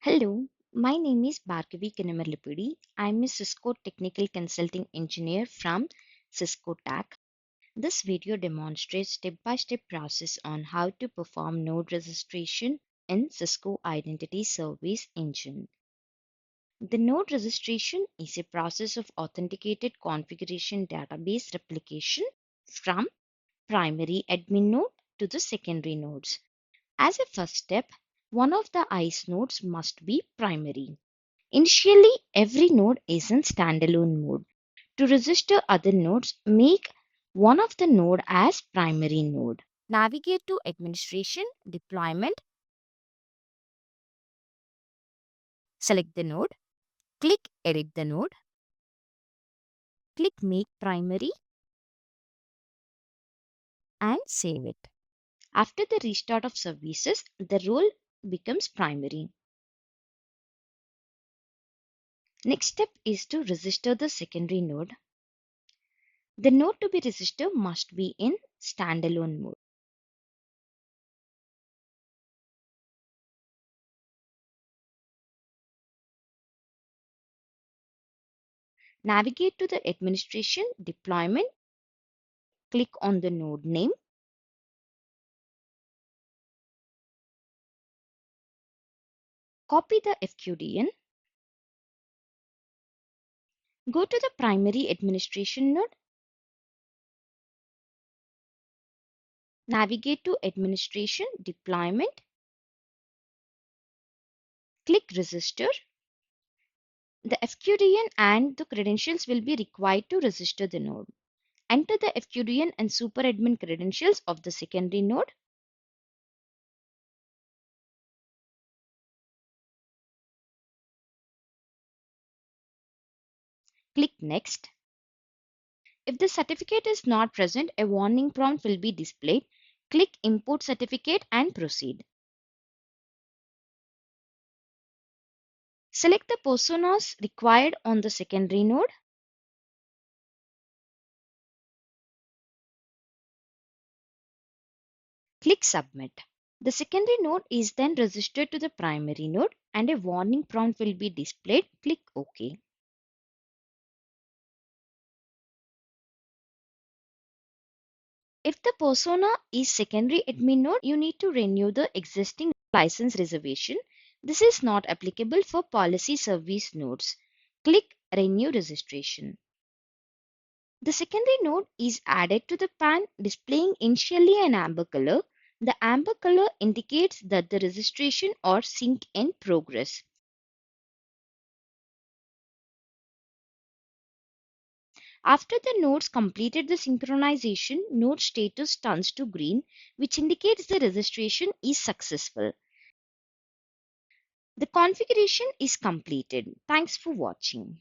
Hello, my name is Bhargavi Kinamarlipudi. I'm a Cisco Technical Consulting Engineer from Cisco TAC. This video demonstrates step-by-step process on how to perform node registration in Cisco Identity Service Engine. The node registration is a process of authenticated configuration database replication from primary admin node to the secondary nodes. As a first step, one of the ISE nodes must be primary. Initially, every node is in standalone mode. To register other nodes, make one of the node as primary node. Navigate to Administration, Deployment, select the node, click Edit the node, click Make Primary and save it. After the restart of services, the role becomes primary. Next step is to register the secondary node. The node to be registered must be in standalone mode. Navigate to the Administration, Deployment, click on the node name, copy the FQDN, go to the primary administration node, navigate to Administration, Deployment, click Register. The FQDN and the credentials will be required to register the node. Enter the FQDN and superadmin credentials of the secondary node. Click Next. If the certificate is not present, a warning prompt will be displayed. Click Import Certificate and proceed. Select the personas required on the secondary node. Click Submit. The secondary node is then registered to the primary node and a warning prompt will be displayed. Click OK. If the persona is secondary admin node, you need to renew the existing license reservation. This is not applicable for policy service nodes. Click Renew Registration. The secondary node is added to the pan, displaying initially an amber color. The amber color indicates that the registration or sync in progress. After the nodes completed the synchronization, node status turns to green, which indicates the registration is successful. The configuration is completed. Thanks for watching.